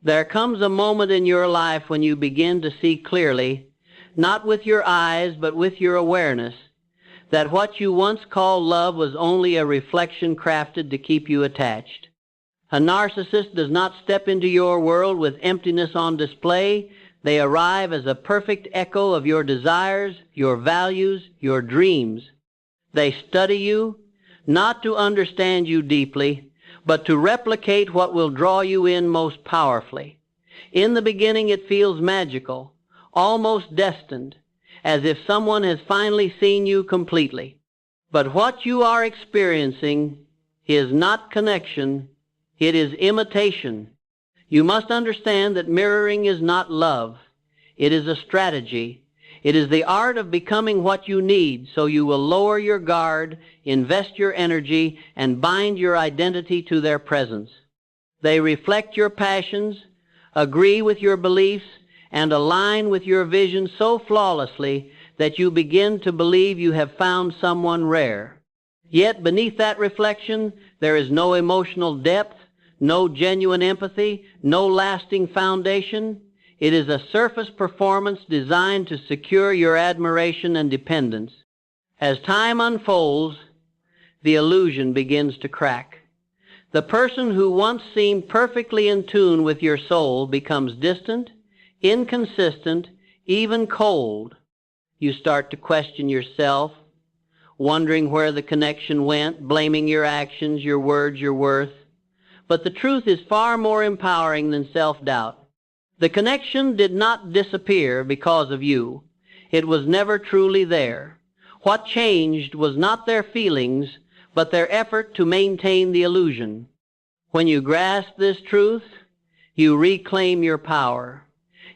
There comes a moment in your life when you begin to see clearly, not with your eyes but with your awareness, that what you once called love was only a reflection crafted to keep you attached. A narcissist does not step into your world with emptiness on display. They arrive as a perfect echo of your desires, your values, your dreams. They study you, not to understand you deeply, but to replicate what will draw you in most powerfully. In the beginning it feels magical, almost destined, as if someone has finally seen you completely. But what you are experiencing is not connection, it is imitation. You must understand that mirroring is not love. It is a strategy. It is the art of becoming what you need, so you will lower your guard, invest your energy, and bind your identity to their presence. They reflect your passions, agree with your beliefs, and align with your vision so flawlessly that you begin to believe you have found someone rare. Yet beneath that reflection, there is no emotional depth, no genuine empathy, no lasting foundation. It is a surface performance designed to secure your admiration and dependence. As time unfolds, the illusion begins to crack. The person who once seemed perfectly in tune with your soul becomes distant, inconsistent, even cold. You start to question yourself, wondering where the connection went, blaming your actions, your words, your worth. But the truth is far more empowering than self-doubt. The connection did not disappear because of you. It was never truly there. What changed was not their feelings, but their effort to maintain the illusion. When you grasp this truth, you reclaim your power.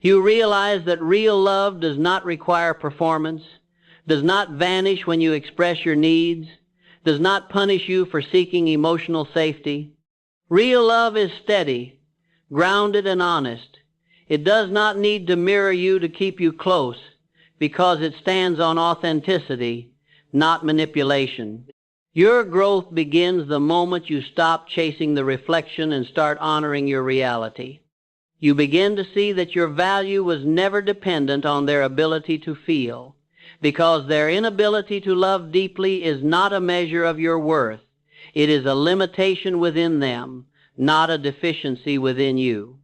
You realize that real love does not require performance, does not vanish when you express your needs, does not punish you for seeking emotional safety. Real love is steady, grounded, and honest. It does not need to mirror you to keep you close, because it stands on authenticity, not manipulation. Your growth begins the moment you stop chasing the reflection and start honoring your reality. You begin to see that your value was never dependent on their ability to feel, because their inability to love deeply is not a measure of your worth. It is a limitation within them, not a deficiency within you.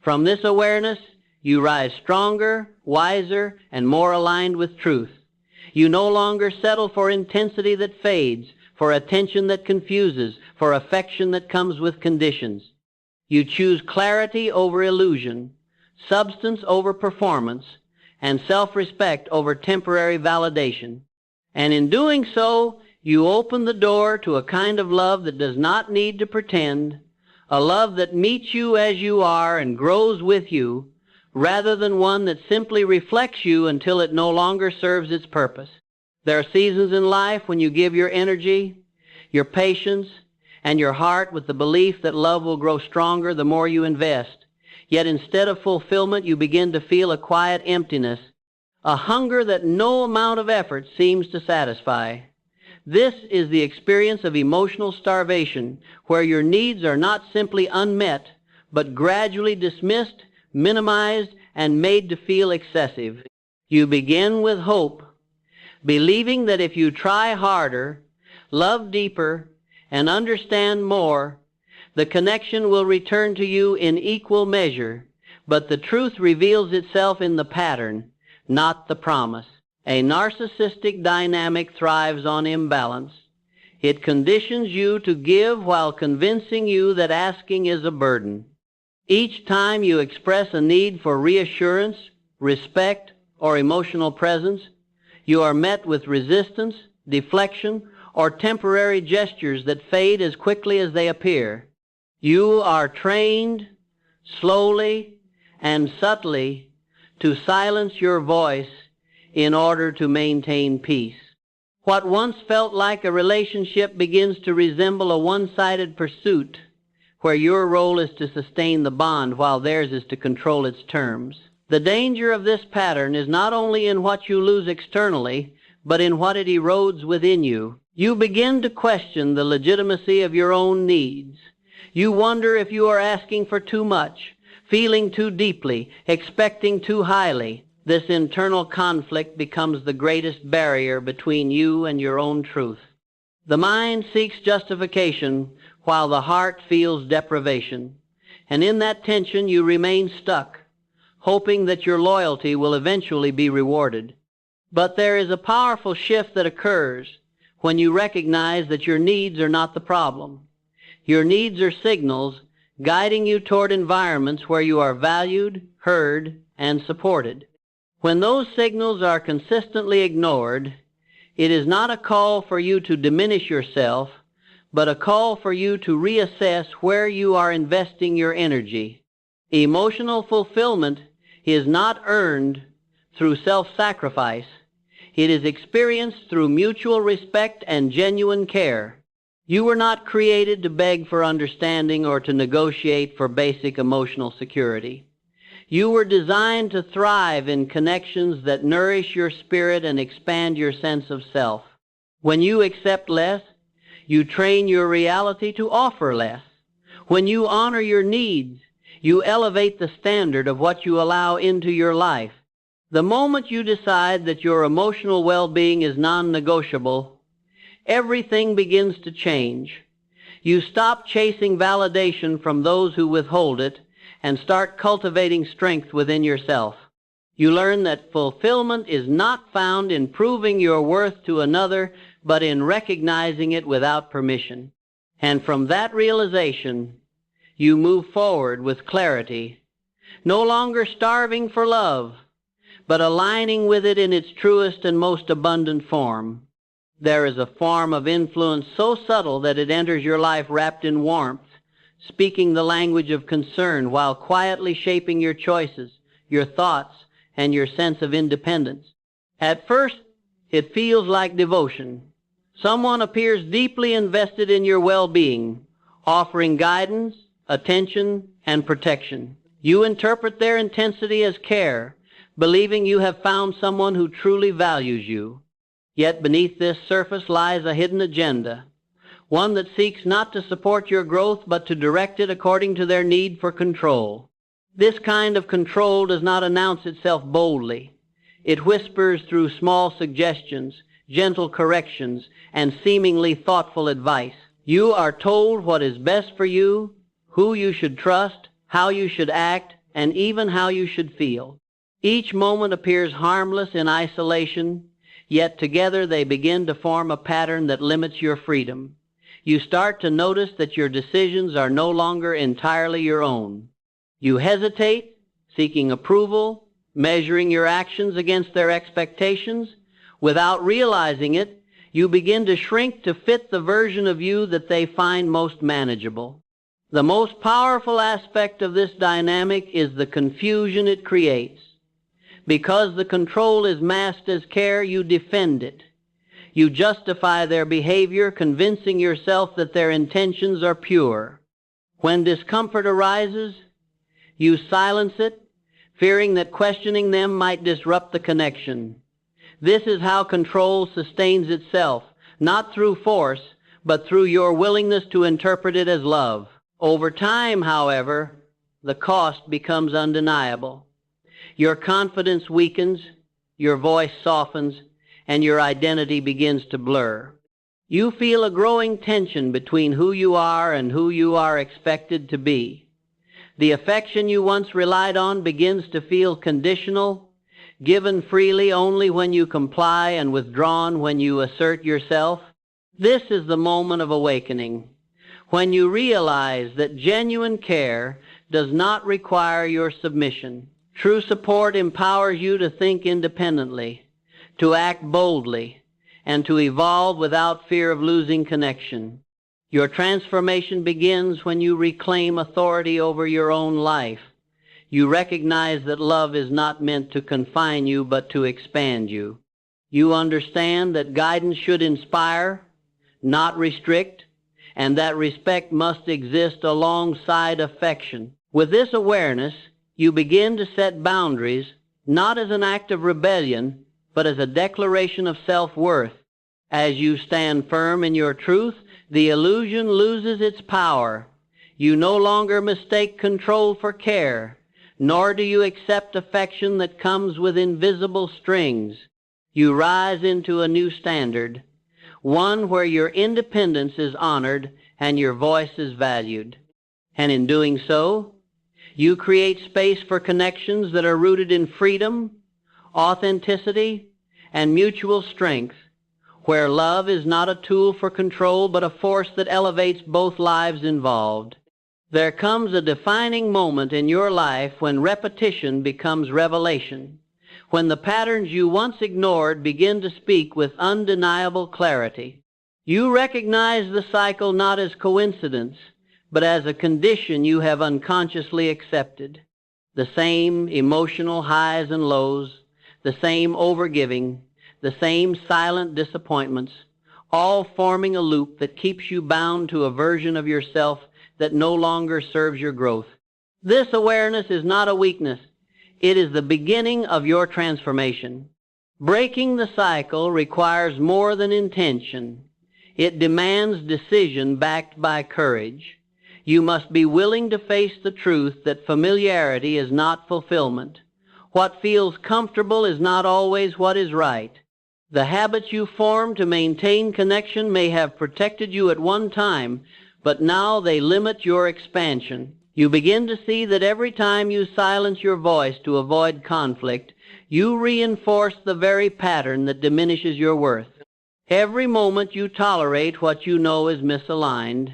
From this awareness, you rise stronger, wiser, and more aligned with truth. You no longer settle for intensity that fades, for attention that confuses, for affection that comes with conditions. You choose clarity over illusion, substance over performance, and self-respect over temporary validation. And in doing so, you open the door to a kind of love that does not need to pretend, a love that meets you as you are and grows with you, rather than one that simply reflects you until it no longer serves its purpose. There are seasons in life when you give your energy, your patience, and your heart with the belief that love will grow stronger the more you invest. Yet instead of fulfillment, you begin to feel a quiet emptiness, a hunger that no amount of effort seems to satisfy. This is the experience of emotional starvation, where your needs are not simply unmet, but gradually dismissed, minimized, and made to feel excessive. You begin with hope, believing that if you try harder, love deeper, and understand more, the connection will return to you in equal measure, but the truth reveals itself in the pattern, not the promise. A narcissistic dynamic thrives on imbalance. It conditions you to give while convincing you that asking is a burden. Each time you express a need for reassurance, respect, or emotional presence, you are met with resistance, deflection, or temporary gestures that fade as quickly as they appear. You are trained, slowly and subtly, to silence your voice in order to maintain peace. What once felt like a relationship begins to resemble a one-sided pursuit, where your role is to sustain the bond while theirs is to control its terms. The danger of this pattern is not only in what you lose externally, but in what it erodes within you. You begin to question the legitimacy of your own needs. You wonder if you are asking for too much, feeling too deeply, expecting too highly. This internal conflict becomes the greatest barrier between you and your own truth. The mind seeks justification while the heart feels deprivation. And in that tension you remain stuck, hoping that your loyalty will eventually be rewarded. But there is a powerful shift that occurs when you recognize that your needs are not the problem. Your needs are signals guiding you toward environments where you are valued, heard, and supported. When those signals are consistently ignored, it is not a call for you to diminish yourself, but a call for you to reassess where you are investing your energy. Emotional fulfillment is not earned through self-sacrifice. It is experienced through mutual respect and genuine care. You were not created to beg for understanding or to negotiate for basic emotional security. You were designed to thrive in connections that nourish your spirit and expand your sense of self. When you accept less, you train your reality to offer less. When you honor your needs, you elevate the standard of what you allow into your life. The moment you decide that your emotional well-being is non-negotiable, everything begins to change. You stop chasing validation from those who withhold it and start cultivating strength within yourself. You learn that fulfillment is not found in proving your worth to another, but in recognizing it without permission. And from that realization, you move forward with clarity, no longer starving for love, but aligning with it in its truest and most abundant form. There is a form of influence so subtle that it enters your life wrapped in warmth, speaking the language of concern while quietly shaping your choices, your thoughts, and your sense of independence. At first, it feels like devotion. Someone appears deeply invested in your well-being, offering guidance, attention, and protection. You interpret their intensity as care, believing you have found someone who truly values you. Yet beneath this surface lies a hidden agenda, one that seeks not to support your growth but to direct it according to their need for control. This kind of control does not announce itself boldly. It whispers through small suggestions, gentle corrections, and seemingly thoughtful advice. You are told what is best for you, who you should trust, how you should act, and even how you should feel. Each moment appears harmless in isolation, yet together they begin to form a pattern that limits your freedom. You start to notice that your decisions are no longer entirely your own. You hesitate, seeking approval, measuring your actions against their expectations. Without realizing it, you begin to shrink to fit the version of you that they find most manageable. The most powerful aspect of this dynamic is the confusion it creates. Because the control is masked as care, you defend it. You justify their behavior, convincing yourself that their intentions are pure. When discomfort arises, you silence it, fearing that questioning them might disrupt the connection. This is how control sustains itself, not through force, but through your willingness to interpret it as love. Over time, however, the cost becomes undeniable. Your confidence weakens, your voice softens, and your identity begins to blur. You feel a growing tension between who you are and who you are expected to be. The affection you once relied on begins to feel conditional, given freely only when you comply and withdrawn when you assert yourself. This is the moment of awakening, when you realize that genuine care does not require your submission. True support empowers you to think independently, to act boldly, and to evolve without fear of losing connection. Your transformation begins when you reclaim authority over your own life. You recognize that love is not meant to confine you, but to expand you. You understand that guidance should inspire, not restrict, and that respect must exist alongside affection. With this awareness, you begin to set boundaries, not as an act of rebellion, but as a declaration of self-worth. As you stand firm in your truth, the illusion loses its power. You no longer mistake control for care. nor do you accept affection that comes with invisible strings. You rise into a new standard, one where your independence is honored and your voice is valued. And in doing so, you create space for connections that are rooted in freedom, authenticity, and mutual strength, where love is not a tool for control but a force that elevates both lives involved. There comes a defining moment in your life when repetition becomes revelation, when the patterns you once ignored begin to speak with undeniable clarity. You recognize the cycle not as coincidence, but as a condition you have unconsciously accepted. The same emotional highs and lows, the same overgiving, the same silent disappointments, all forming a loop that keeps you bound to a version of yourself that no longer serves your growth. This awareness is not a weakness. It is the beginning of your transformation. Breaking the cycle requires more than intention. It demands decision backed by courage. You must be willing to face the truth that familiarity is not fulfillment. What feels comfortable is not always what is right. The habits you form to maintain connection may have protected you at one time, but now they limit your expansion. You begin to see that every time you silence your voice to avoid conflict, you reinforce the very pattern that diminishes your worth. Every moment you tolerate what you know is misaligned,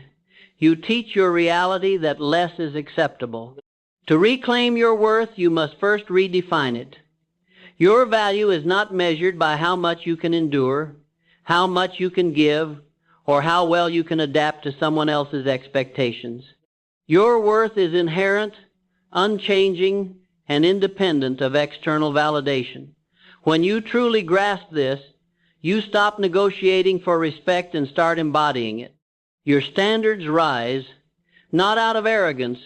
you teach your reality that less is acceptable. To reclaim your worth, you must first redefine it. Your value is not measured by how much you can endure, how much you can give, or how well you can adapt to someone else's expectations. Your worth is inherent, unchanging, and independent of external validation. When you truly grasp this, you stop negotiating for respect and start embodying it. Your standards rise, not out of arrogance,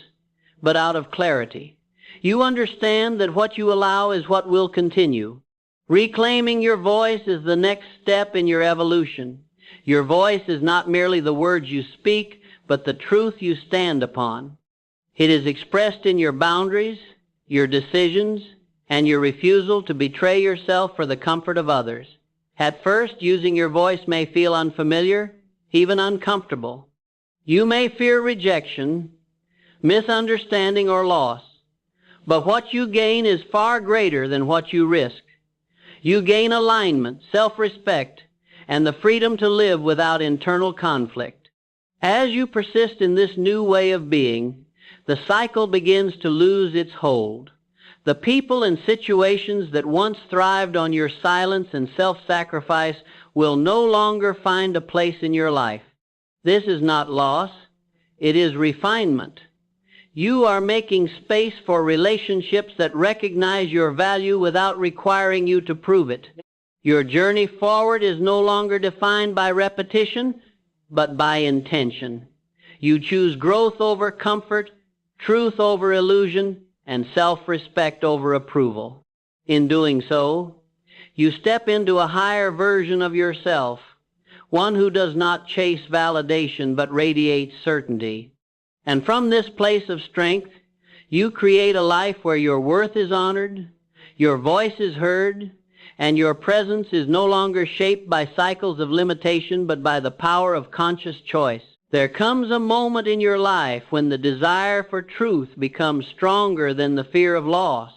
but out of clarity. You understand that what you allow is what will continue. Reclaiming your voice is the next step in your evolution. Your voice is not merely the words you speak, but the truth you stand upon. It is expressed in your boundaries, your decisions, and your refusal to betray yourself for the comfort of others. At first, using your voice may feel unfamiliar, even uncomfortable. You may fear rejection, misunderstanding, or loss. But what you gain is far greater than what you risk. You gain alignment, self-respect, and the freedom to live without internal conflict. As you persist in this new way of being, the cycle begins to lose its hold. The people and situations that once thrived on your silence and self-sacrifice will no longer find a place in your life. This is not loss, it is refinement. You are making space for relationships that recognize your value without requiring you to prove it. Your journey forward is no longer defined by repetition, but by intention. You choose growth over comfort, truth over illusion, and self-respect over approval. In doing so, you step into a higher version of yourself, one who does not chase validation but radiates certainty. And from this place of strength, you create a life where your worth is honored, your voice is heard, and your presence is no longer shaped by cycles of limitation but by the power of conscious choice. There comes a moment in your life when the desire for truth becomes stronger than the fear of loss,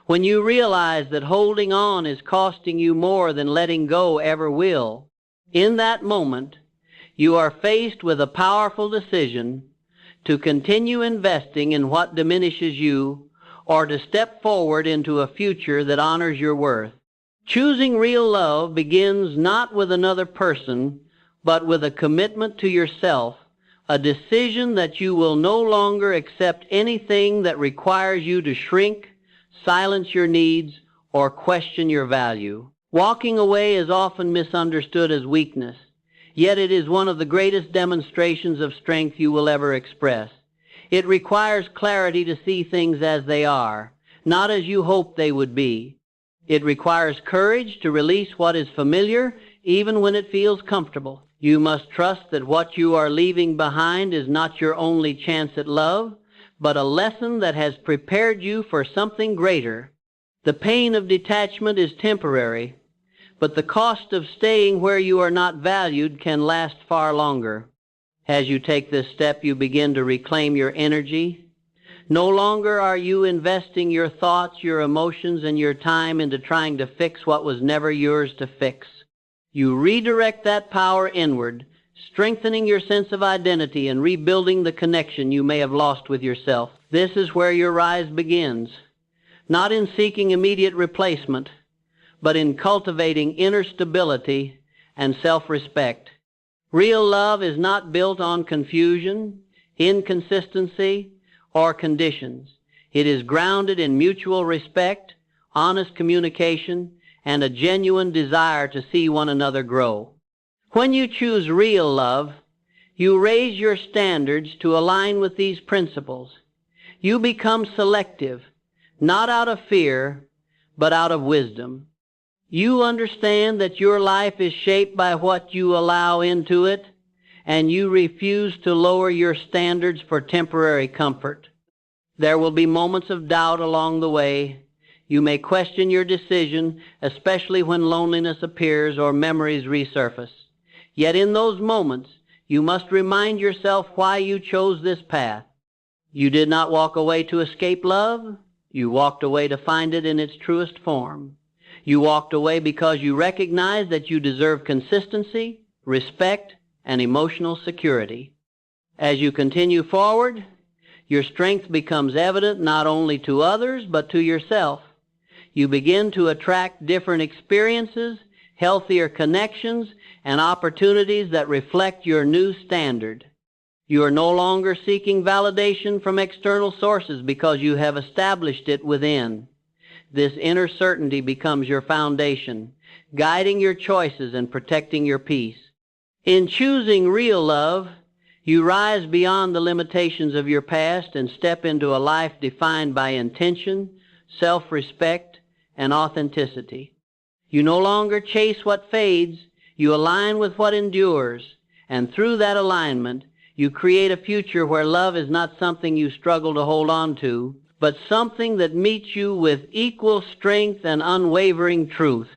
when you realize that holding on is costing you more than letting go ever will. In that moment, you are faced with a powerful decision to continue investing in what diminishes you or to step forward into a future that honors your worth. Choosing real love begins not with another person, but with a commitment to yourself, a decision that you will no longer accept anything that requires you to shrink, silence your needs, or question your value. Walking away is often misunderstood as weakness, yet it is one of the greatest demonstrations of strength you will ever express. It requires clarity to see things as they are, not as you hoped they would be. It requires courage to release what is familiar, even when it feels comfortable. You must trust that what you are leaving behind is not your only chance at love, but a lesson that has prepared you for something greater. The pain of detachment is temporary, but the cost of staying where you are not valued can last far longer. As you take this step, you begin to reclaim your energy. No longer are you investing your thoughts, your emotions, and your time into trying to fix what was never yours to fix. You redirect that power inward, strengthening your sense of identity and rebuilding the connection you may have lost with yourself. This is where your rise begins, not in seeking immediate replacement, but in cultivating inner stability and self-respect. Real love is not built on confusion, inconsistency, or conditions. It is grounded in mutual respect, honest communication, and a genuine desire to see one another grow. When you choose real love, you raise your standards to align with these principles. You become selective, not out of fear, but out of wisdom. You understand that your life is shaped by what you allow into it, and you refuse to lower your standards for temporary comfort. There will be moments of doubt along the way. You may question your decision, especially when loneliness appears or memories resurface. Yet in those moments, you must remind yourself why you chose this path. You did not walk away to escape love. You walked away to find it in its truest form. You walked away because you recognized that you deserve consistency, respect, and emotional security. As you continue forward, your strength becomes evident not only to others, but to yourself. You begin to attract different experiences, healthier connections, and opportunities that reflect your new standard. You are no longer seeking validation from external sources because you have established it within. This inner certainty becomes your foundation, guiding your choices and protecting your peace. In choosing real love, you rise beyond the limitations of your past and step into a life defined by intention, self-respect, and authenticity. You no longer chase what fades, you align with what endures, and through that alignment, you create a future where love is not something you struggle to hold on to, but something that meets you with equal strength and unwavering truth.